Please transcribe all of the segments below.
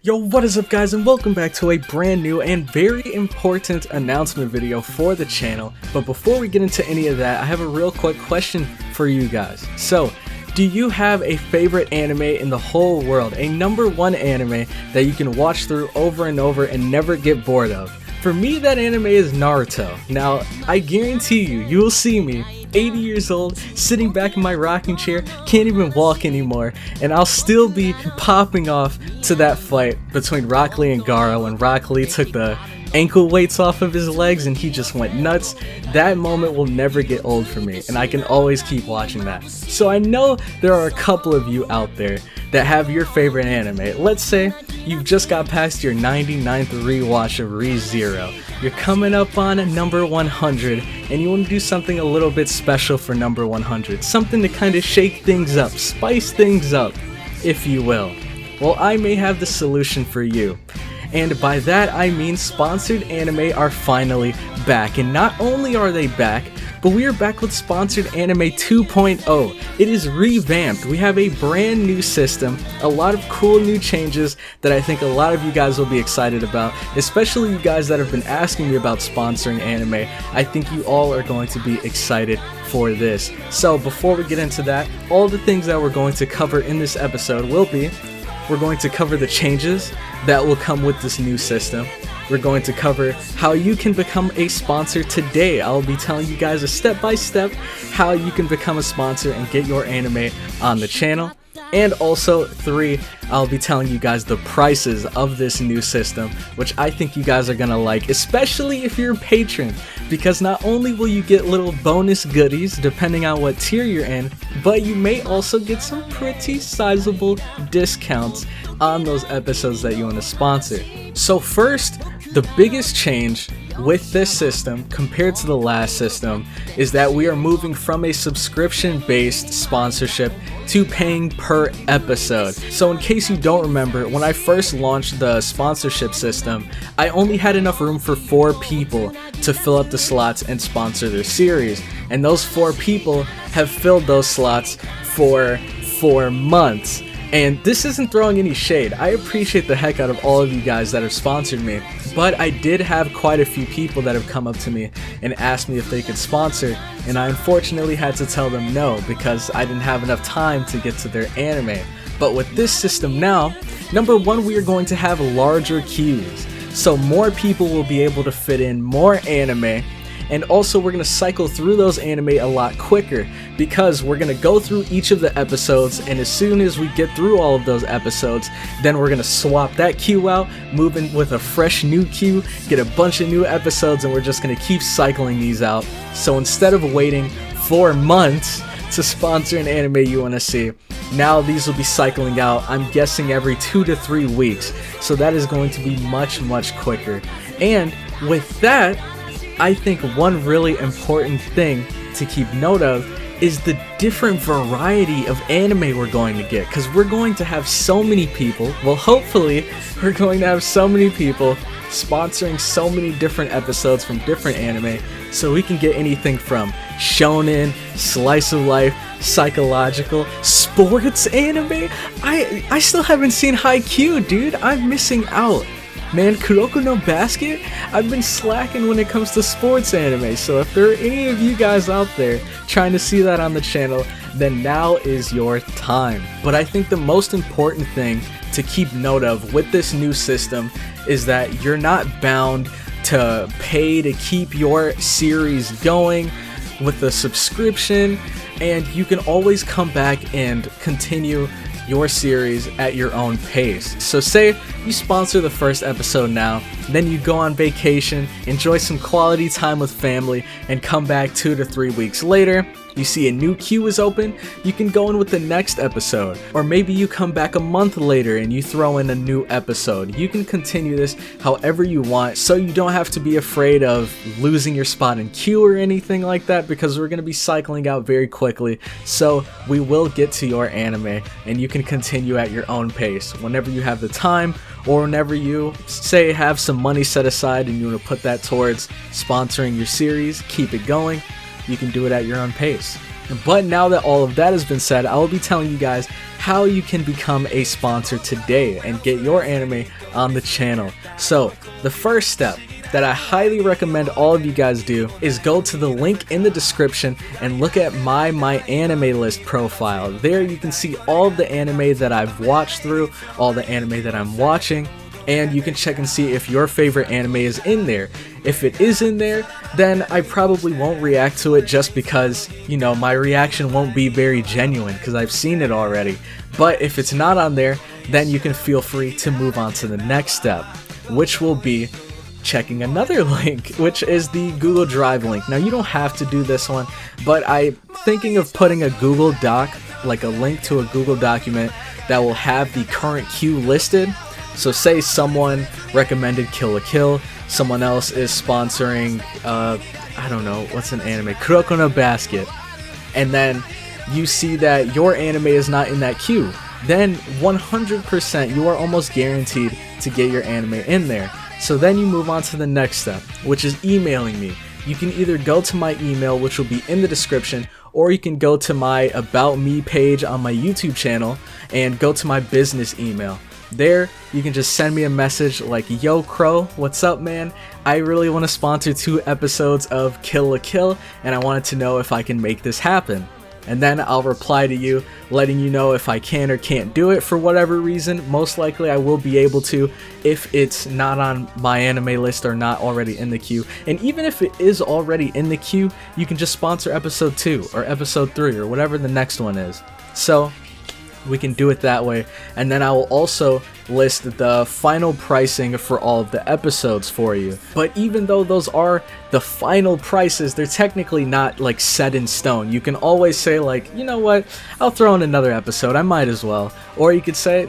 Yo, what is up guys, and welcome back to a brand new and very important announcement video for the channel. But before we get into any of that, I have a real quick question for you guys. So, do you have a favorite anime in the whole world? A #1 anime that you can watch through over and over and never get bored of? For me, that anime is Naruto. Now, I guarantee you will see me 80 years old, sitting back in my rocking chair, can't even walk anymore, and I'll still be popping off to that fight between Rock Lee and Gaara when Rock Lee took the ankle weights off of his legs and he just went nuts. That moment will never get old for me, and I can always keep watching that. So I know there are a couple of you out there that have your favorite anime. Let's say you've just got past your 99th rewatch of Re:Zero. You're coming up on number 100 and you want to do something a little bit special for number 100. Something to kind of shake things up, spice things up, if you will. Well, I may have the solution for you. And by that I mean sponsored anime are finally back. And not only are they back, but we are back with Sponsored Anime 2.0. It is revamped. We have a brand new system, a lot of cool new changes that I think a lot of you guys will be excited about, especially you guys that have been asking me about sponsoring anime. I think you all are going to be excited for this. So before we get into that, all the things that we're going to cover in this episode will be, we're going to cover the changes that will come with this new system. We're going to cover how you can become a sponsor today. I'll be telling you guys a step-by-step how you can become a sponsor and get your anime on the channel. And also 3, I'll be telling you guys the prices of this new system, which I think you guys are gonna like, especially if you're a patron, because not only will you get little bonus goodies depending on what tier you're in, but you may also get some pretty sizable discounts on those episodes that you want to sponsor. So first, the biggest change with this system compared to the last system is that we are moving from a subscription-based sponsorship to paying per episode. So in case you don't remember, when I first launched the sponsorship system, I only had enough room for 4 people to fill up the slots and sponsor their series. And those 4 people have filled those slots for 4 months. And this isn't throwing any shade. I appreciate the heck out of all of you guys that have sponsored me, but I did have quite a few people that have come up to me and asked me if they could sponsor, and I unfortunately had to tell them no because I didn't have enough time to get to their anime. But with this system now, #1, we are going to have larger queues, so more people will be able to fit in more anime. And also we're going to cycle through those anime a lot quicker because we're going to go through each of the episodes, and as soon as we get through all of those episodes, then we're going to swap that queue out, move in with a fresh new queue, get a bunch of new episodes, and we're just going to keep cycling these out. So instead of waiting 4 months to sponsor an anime you want to see, now these will be cycling out, I'm guessing every 2 to 3 weeks. So that is going to be much quicker. And with that, I think one really important thing to keep note of is the different variety of anime we're going to get, because we're going to have so many people, well hopefully we're going to have so many people sponsoring so many different episodes from different anime, so we can get anything from shonen, slice of life, psychological, sports anime. I still haven't seen Haikyuu, dude. I'm missing out. Man, Kuroko no Basket? I've been slacking when it comes to sports anime, so if there are any of you guys out there trying to see that on the channel, then now is your time. But I think the most important thing to keep note of with this new system is that you're not bound to pay to keep your series going with a subscription, and you can always come back and continue your series at your own pace. So say you sponsor the first episode now, then you go on vacation, enjoy some quality time with family, and come back 2 to 3 weeks later, you see a new queue is open, you can go in with the next episode. Or maybe you come back a month later and you throw in a new episode. You can continue this however you want, so you don't have to be afraid of losing your spot in queue or anything like that, because we're going to be cycling out very quickly. So we will get to your anime and you can continue at your own pace whenever you have the time, or whenever you say have some money set aside and you want to put that towards sponsoring your series, keep it going. You can do it at your own pace. But now that all of that has been said, I will be telling you guys how you can become a sponsor today and get your anime on the channel. So the first step that I highly recommend all of you guys do is go to the link in the description and look at my anime list profile. There you can see all of the anime that I've watched through, all the anime that I'm watching, and you can check and see if your favorite anime is in there. If it is in there, then I probably won't react to it just because, you know, my reaction won't be very genuine because I've seen it already. But if it's not on there, then you can feel free to move on to the next step, which will be checking another link, which is the Google Drive link. Now you don't have to do this one, but I'm thinking of putting a Google Doc, like a link to a Google document that will have the current queue listed. So say someone recommended Kill la Kill, someone else is sponsoring, I don't know, what's an anime? Kuroko no Basket. And then you see that your anime is not in that queue. Then 100% you are almost guaranteed to get your anime in there. So then you move on to the next step, which is emailing me. You can either go to my email, which will be in the description, or you can go to my About Me page on my YouTube channel and go to my business email. There, you can just send me a message like, "Yo Crow, what's up man? I really want to sponsor 2 episodes of Kill la Kill and I wanted to know if I can make this happen." And then I'll reply to you, letting you know if I can or can't do it for whatever reason. Most likely I will be able to if it's not on my anime list or not already in the queue. And even if it is already in the queue, you can just sponsor episode 2 or episode 3 or whatever the next one is. So we can do it that way. And then I will also list the final pricing for all of the episodes for you. But even though those are the final prices, they're technically not like set in stone. You can always say like, you know what, I'll throw in another episode, I might as well. Or you could say,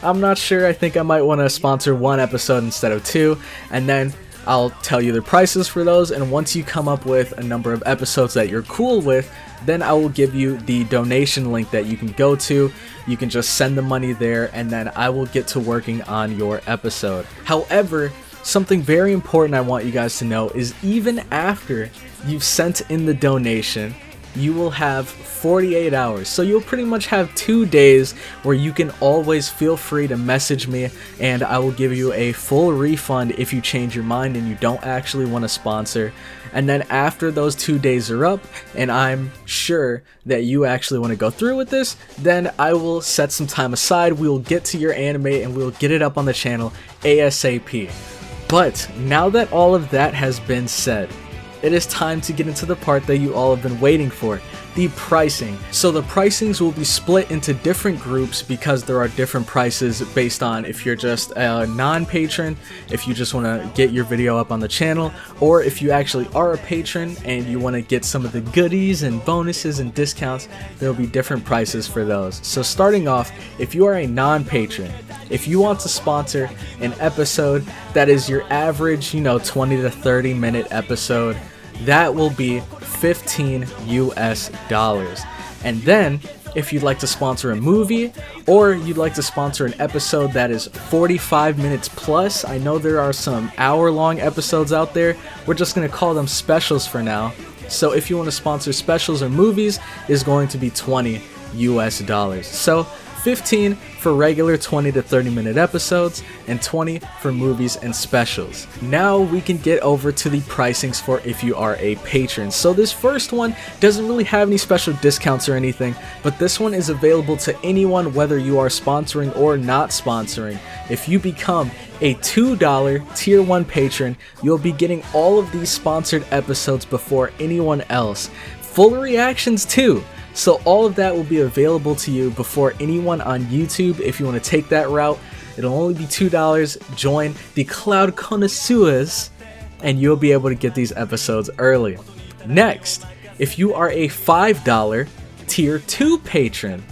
I'm not sure, I think I might want to sponsor 1 episode instead of 2, and then I'll tell you the prices for those. And once you come up with a number of episodes that you're cool with, then I will give you the donation link that you can go to. You can just send the money there and then I will get to working on your episode. However, something very important I want you guys to know is even after you've sent in the donation, you will have 48 hours. So you'll pretty much have 2 days where you can always feel free to message me and I will give you a full refund if you change your mind and you don't actually want to sponsor. And then after those 2 days are up and I'm sure that you actually want to go through with this, then I will set some time aside. We will get to your anime and we will get it up on the channel ASAP. But now that all of that has been said, it is time to get into the part that you all have been waiting for, the pricing. So the pricings will be split into different groups because there are different prices based on if you're just a non-patron, if you just want to get your video up on the channel, or if you actually are a patron and you want to get some of the goodies and bonuses and discounts, there will be different prices for those. So starting off, if you are a non-patron, if you want to sponsor an episode that is your average, 20 to 30 minute episode, that will be $15 US. And then if you'd like to sponsor a movie or you'd like to sponsor an episode that is 45 minutes plus, I know there are some hour-long episodes out there, we're just going to call them specials for now. So if you want to sponsor specials or movies, is going to be $20 US. So 15 for regular 20 to 30 minute episodes and 20 for movies and specials. Now we can get over to the pricings for if you are a patron. So this first one doesn't really have any special discounts or anything, but this one is available to anyone whether you are sponsoring or not sponsoring. If you become a $2 tier 1 patron, you'll be getting all of these sponsored episodes before anyone else. Full reactions too. So all of that will be available to you before anyone on YouTube. If you want to take that route, it'll only be $2. Join the Cloud Connoisseurs and you'll be able to get these episodes early. Next, if you are a $5 tier 2 patron,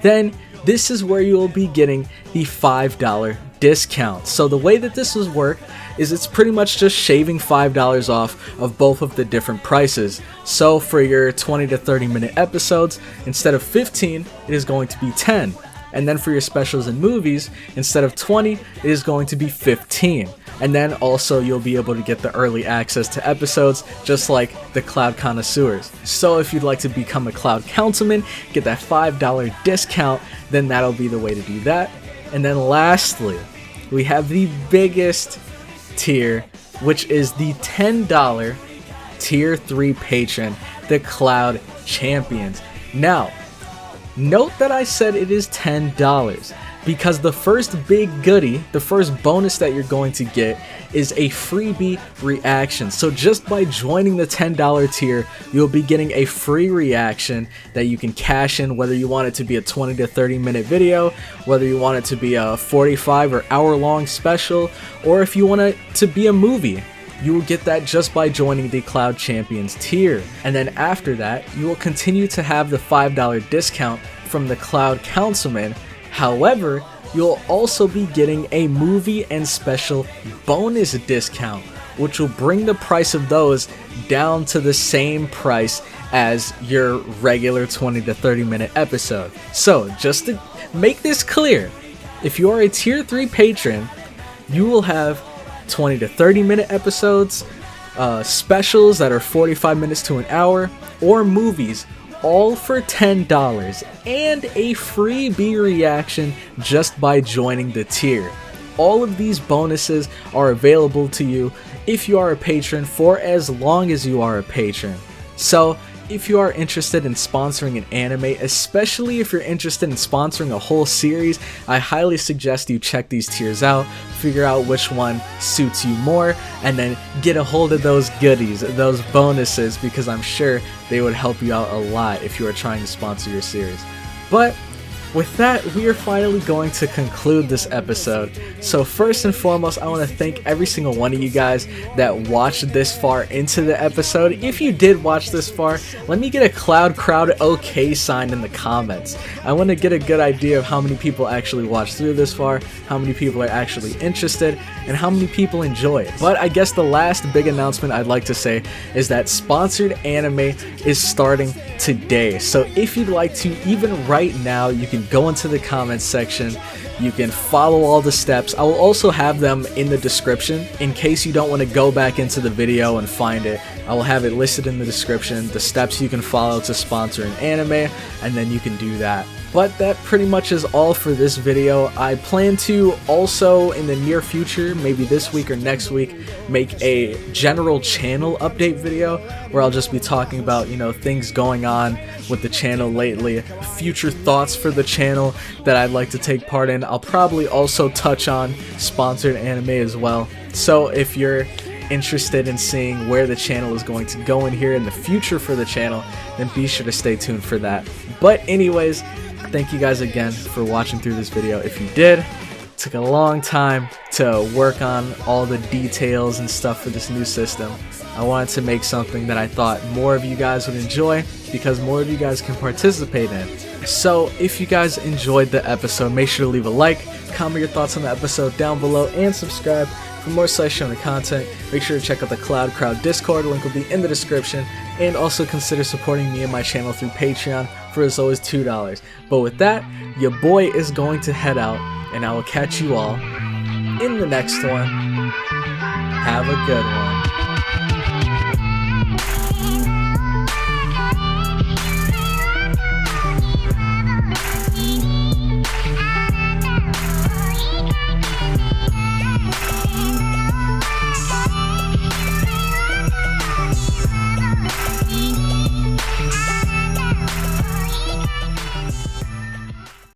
then this is where you will be getting the $5 discount. So the way that this will work is it's pretty much just shaving $5 off of both of the different prices. So for your 20 to 30 minute episodes, instead of 15, it is going to be 10. And then for your specials and movies, instead of 20, it is going to be 15. And then also you'll be able to get the early access to episodes just like the Cloud Connoisseurs. So if you'd like to become a Cloud Councilman, get that $5 discount, then that'll be the way to do that. And then lastly, we have the biggest tier, which is the $10 Tier 3 patron, the Cloud Champions. Now, note that I said it is $10 because the first big goodie, the first bonus that you're going to get is a freebie reaction. So just by joining the $10 tier, you'll be getting a free reaction that you can cash in, whether you want it to be a 20 to 30 minute video, whether you want it to be a 45 or hour long special, or if you want it to be a movie. You will get that just by joining the Cloud Champions tier. And then after that, you will continue to have the $5 discount from the Cloud Councilman. However, you'll also be getting a movie and special bonus discount, which will bring the price of those down to the same price as your regular 20 to 30 minute episode. So just to make this clear, if you are a tier 3 patron, you will have 20 to 30 minute episodes, specials that are 45 minutes to an hour, or movies, all for $10, and a freebie reaction just by joining the tier. All of these bonuses are available to you if you are a patron for as long as you are a patron. So if you are interested in sponsoring an anime, especially if you're interested in sponsoring a whole series, I highly suggest you check these tiers out, figure out which one suits you more, and then get a hold of those goodies, those bonuses, because I'm sure they would help you out a lot if you are trying to sponsor your series. But with that, we are finally going to conclude this episode. So first and foremost, I want to thank every single one of you guys that watched this far into the episode. If you did watch this far, let me get a Cloud Crowd OK sign in the comments. I want to get a good idea of how many people actually watched through this far, how many people are actually interested, and how many people enjoy it. But I guess the last big announcement I'd like to say is that sponsored anime is starting today. So if you'd like to, even right now, you can go into the comments section, you can follow all the steps. I will also have them in the description in case you don't want to go back into the video and find it. I will have it listed in the description, the steps you can follow to sponsor an anime, and then you can do that. But that pretty much is all for this video. I plan to also in the near future, maybe this week or next week, make a general channel update video where I'll just be talking about, you know, things going on with the channel lately, future thoughts for the channel that I'd like to take part in. I'll probably also touch on sponsored anime as well. So if you're interested in seeing where the channel is going to go in here in the future for the channel, then be sure to stay tuned for that. But anyways, thank you guys again for watching through this video. If you did, it took a long time to work on all the details and stuff for this new system. I wanted to make something that I thought more of you guys would enjoy because more of you guys can participate in. So if you guys enjoyed the episode, make sure to leave a like, comment your thoughts on the episode down below, and subscribe for more Shonen content. Make sure to check out the Cloud Crowd Discord, link will be in the description, and also consider supporting me and my channel through Patreon for as low as $2. But with that, your boy is going to head out, and I will catch you all in the next one. Have a good one.